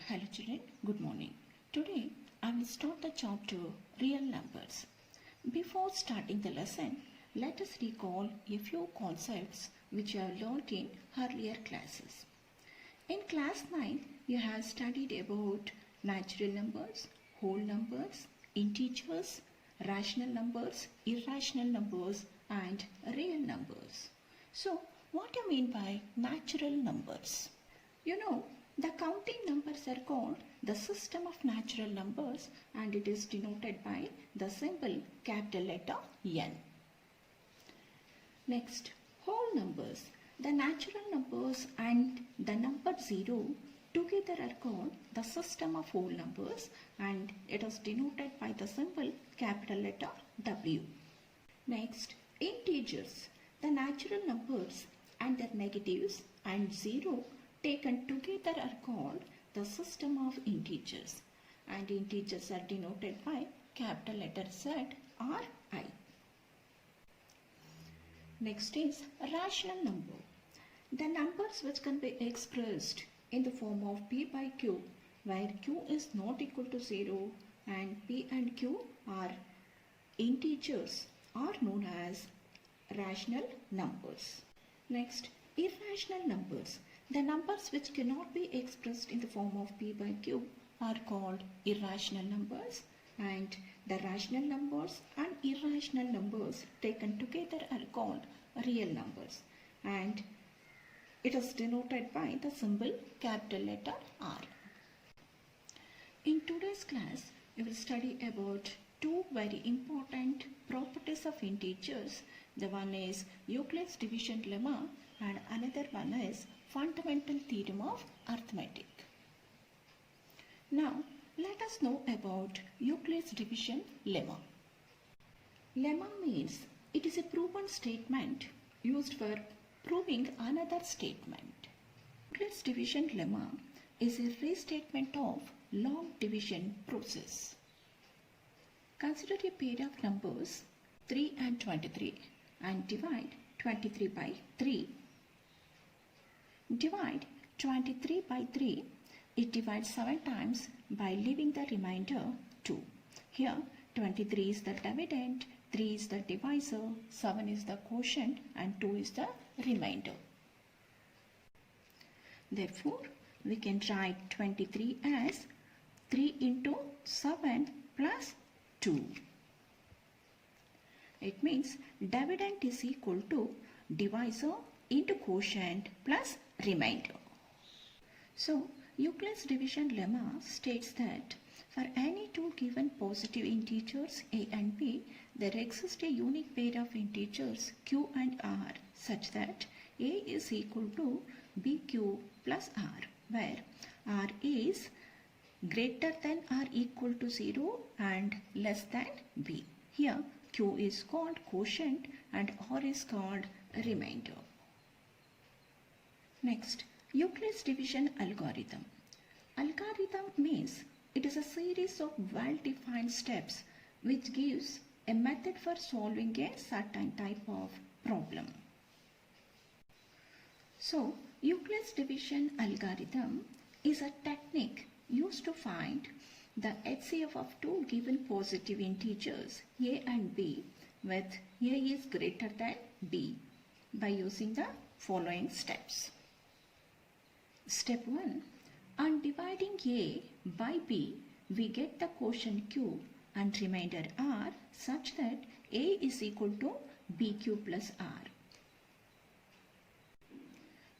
Hello children, good morning. Today I will start the chapter Real Numbers. Before starting the lesson, let us recall a few concepts which you have learnt in earlier classes. In class 9, you have studied about natural numbers, whole numbers, integers, rational numbers, irrational numbers and real numbers. So, what do you mean by natural numbers? You know, the counting numbers are called the system of natural numbers and it is denoted by the symbol capital letter N. Next, whole numbers. The natural numbers and the number 0 together are called the system of whole numbers and it is denoted by the symbol capital letter W. Next, integers. The natural numbers and their negatives and 0 taken together are called the system of integers and integers are denoted by capital letter Z or I. Next is rational number. The numbers which can be expressed in the form of P by Q where Q is not equal to 0 and P and Q are integers are known as rational numbers. Next, irrational numbers. The numbers which cannot be expressed in the form of P by Q are called irrational numbers and the rational numbers and irrational numbers taken together are called real numbers and it is denoted by the symbol capital letter R. In today's class, we will study about two very important properties of integers. The one is Euclid's division lemma and another one is fundamental theorem of arithmetic. Now, let us know about Euclid's division lemma. Lemma means it is a proven statement used for proving another statement. Euclid's division lemma is a restatement of log division process. Consider a pair of numbers 3 and 23 and divide 23 by 3. Divide 23 by 3. It divides 7 times by leaving the remainder 2. Here 23 is the dividend, 3 is the divisor, 7 is the quotient and 2 is the remainder. Therefore, we can write 23 as 3 into 7 plus 2. It means dividend is equal to divisor into quotient plus remainder. So, Euclid's division lemma states that for any two given positive integers a and b, there exists a unique pair of integers q and r such that a is equal to bq plus r, where r is greater than or equal to 0 and less than b. Here, q is called quotient and r is called remainder. Next, Euclid's division algorithm. Algorithm means it is a series of well-defined steps which gives a method for solving a certain type of problem. So, Euclid's division algorithm is a technique used to find the HCF of two given positive integers a and b with a is greater than b by using the following steps. Step 1. On dividing a by b, we get the quotient q and remainder r such that a is equal to bq plus r,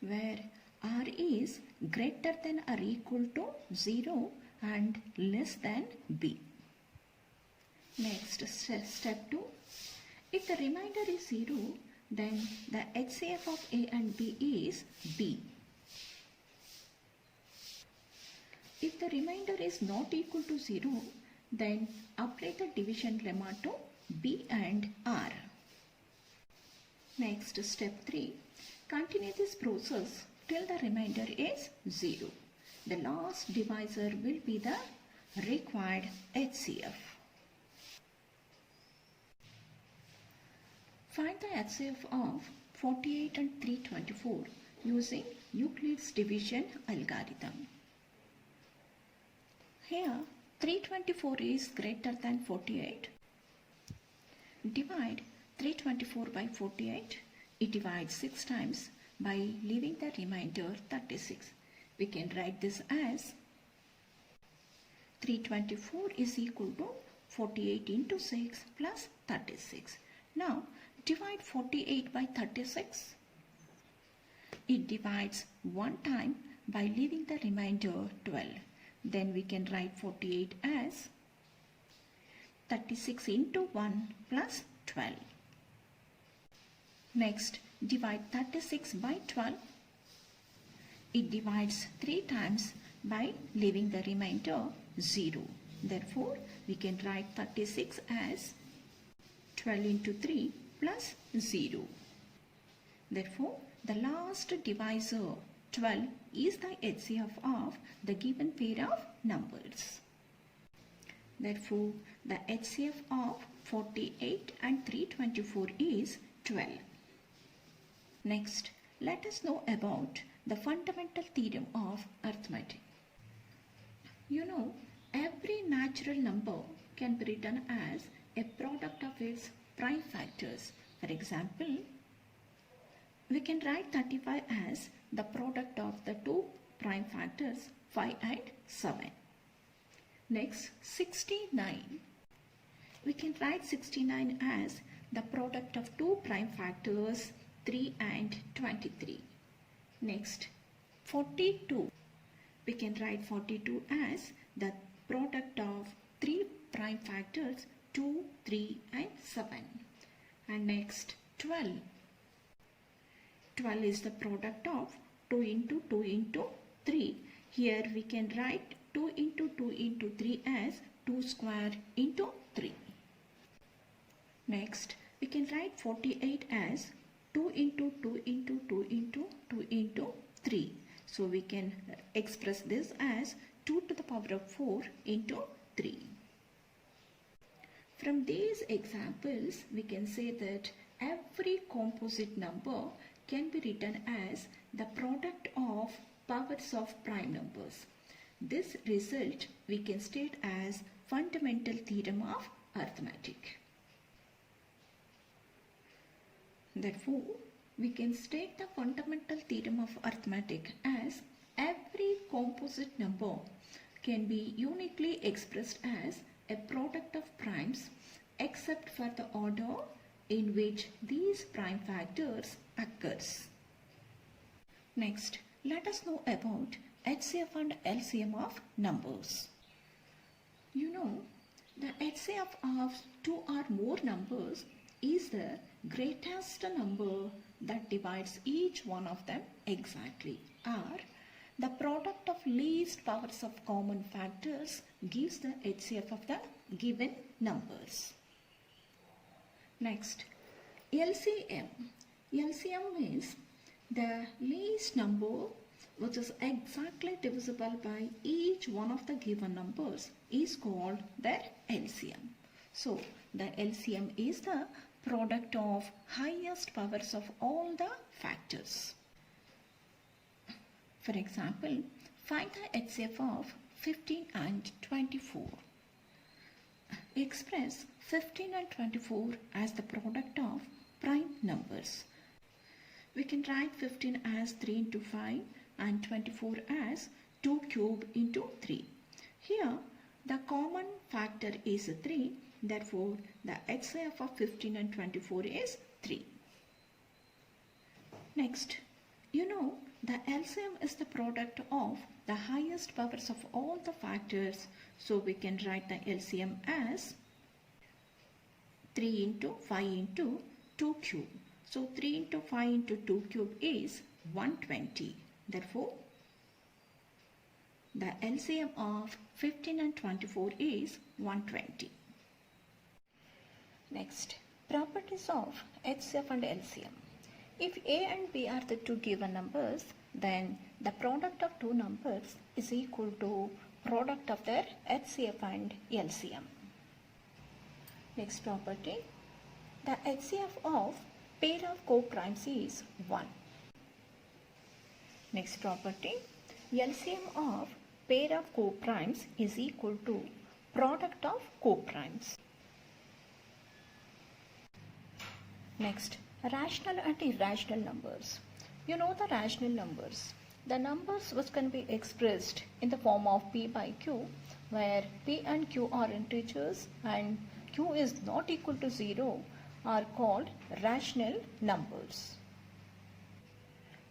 where r is greater than or equal to 0 and less than b. Next, step 2. If the remainder is 0, then the HCF of a and b is b. If the remainder is not equal to 0, then apply the division lemma to b and r. Next, step 3. Continue this process till the remainder is 0. The last divisor will be the required HCF. Find the HCF of 48 and 324 using Euclid's division algorithm. Here 324 is greater than 48. Divide 324 by 48. It divides 6 times by leaving the remainder 36. We can write this as 324 is equal to 48 into 6 plus 36. Now divide 48 by 36. It divides one time by leaving the remainder 12. Then we can write 48 as 36 into 1 plus 12. Next, divide 36 by 12. It divides 3 times by leaving the remainder 0. Therefore, we can write 36 as 12 into 3 plus 0. Therefore, the last divisor 12 is the HCF of the given pair of numbers. Therefore, the HCF of 48 and 324 is 12. Next, let us know about the fundamental theorem of arithmetic. You know, every natural number can be written as a product of its prime factors. For example, we can write 35 as the product of the two prime factors 5 and 7. Next, 69. We can write 69 as the product of two prime factors 3 and 23. Next, 42. We can write 42 as the product of three prime factors 2, 3 and 7. And next, 12. 12 is the product of 2 into 2 into 3. Here we can write 2 into 2 into 3 as 2 square into 3. Next, we can write 48 as 2 into 2 into 2 into 2 into 3. So we can express this as 2 to the power of 4 into 3. From these examples, we can say that every composite number can be written as the product of powers of prime numbers. This result we can state as fundamental theorem of arithmetic. Therefore, we can state the fundamental theorem of arithmetic as every composite number can be uniquely expressed as a product of primes except for the order in which these prime factors occurs. Next, let us know about HCF and LCM of numbers. You know, the HCF of two or more numbers is the greatest number that divides each one of them exactly, or the product of least powers of common factors gives the HCF of the given numbers. Next, LCM. LCM means the least number which is exactly divisible by each one of the given numbers is called their LCM. So, the LCM is the product of highest powers of all the factors. For example, find the HCF of 15 and 24. Express 15 and 24 as the product of prime numbers. We can write 15 as 3 into 5 and 24 as 2 cube into 3. Here the common factor is 3, therefore the HCF of 15 and 24 is 3. Next, you know, the LCM is the product of the highest powers of all the factors, so we can write the LCM as 3 into 5 into 2 cube. So 3 into 5 into 2 cube is 120. Therefore, the LCM of 15 and 24 is 120. Next, properties of HCF and LCM. If A and B are the two given numbers, then the product of two numbers is equal to product of their HCF and LCM. Next property, the HCF of pair of co-primes is 1. Next property, LCM of pair of coprimes is equal to product of coprimes. Next, rational and irrational numbers. You know the rational numbers. The numbers which can be expressed in the form of p by q, where p and q are integers and q is not equal to 0, are called rational numbers.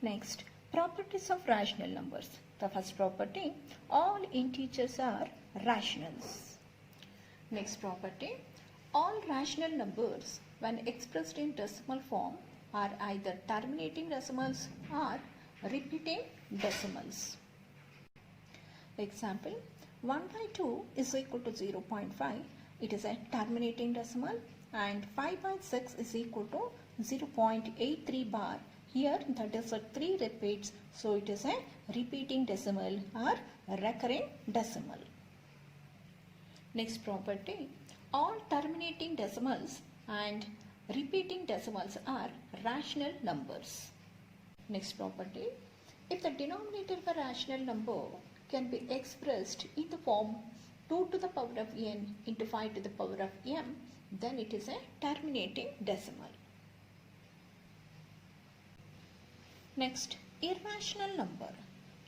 Next, properties of rational numbers. The first property, all integers are rationals. Next property, all rational numbers when expressed in decimal form are either terminating decimals or repeating decimals. Example, 1 by 2 is equal to 0.5. It is a terminating decimal, and 5 by 6 is equal to 0.83 bar. Here the decimal 3 repeats, so it is a repeating decimal or recurring decimal. Next property, all terminating decimals and repeating decimals are rational numbers. Next property, if the denominator of a rational number can be expressed in the form 2 to the power of n into 5 to the power of m, then it is a terminating decimal. Next, irrational number.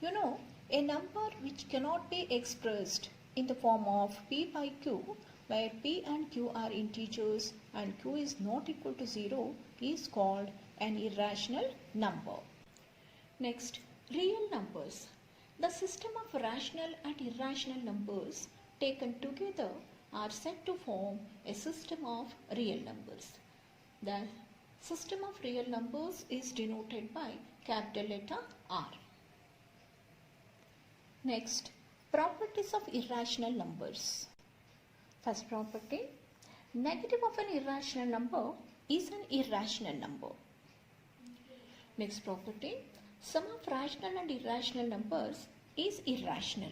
You know, a number which cannot be expressed in the form of p by q, where p and q are integers and q is not equal to 0, is called an irrational number. Next, real numbers. The system of rational and irrational numbers taken together are said to form a system of real numbers. The system of real numbers is denoted by capital letter R. Next, properties of irrational numbers. First property, negative of an irrational number is an irrational number. Next property, sum of rational and irrational numbers is irrational.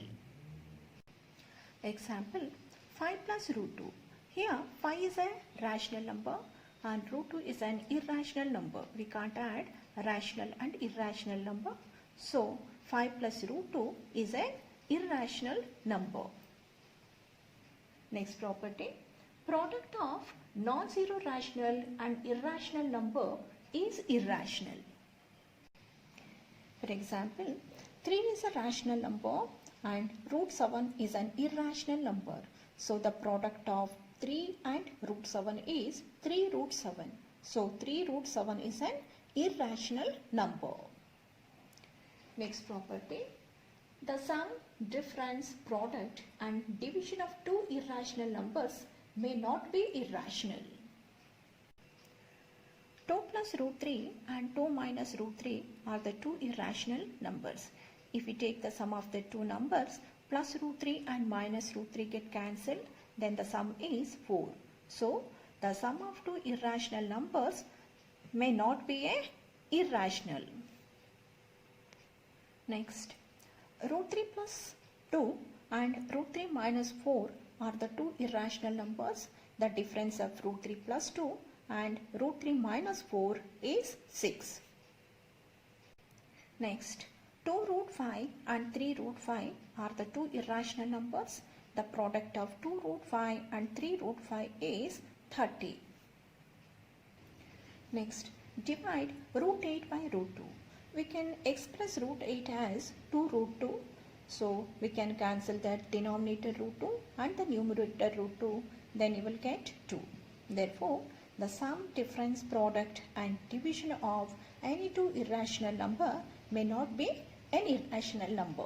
Example, 5 plus root 2. Here 5 is a rational number and root 2 is an irrational number. We can't add rational and irrational number. So 5 plus root 2 is an irrational number. Next property, product of non-zero rational and irrational number is irrational. For example, 3 is a rational number and root 7 is an irrational number. So the product of 3 and root 7 is 3 root 7. So 3 root 7 is an irrational number. Next property, the sum, difference, product and division of two irrational numbers may not be irrational. 2 plus root 3 and 2 minus root 3 are the two irrational numbers. If we take the sum of the two numbers, plus root 3 and minus root 3 get cancelled, then the sum is 4. So, the sum of two irrational numbers may not be irrational. Next, root 3 plus 2 and root 3 minus 4 are the two irrational numbers. The difference of root 3 plus 2 and root 3 minus 4 is 6. Next, 2 root 5 and 3 root 5 are the two irrational numbers. The product of 2 root 5 and 3 root 5 is 30. Next, divide root 8 by root 2. We can express root 8 as 2 root 2. So, we can cancel that denominator root 2 and the numerator root 2. Then you will get 2. Therefore, the sum, difference, product and division of any two irrational number may not be an irrational number.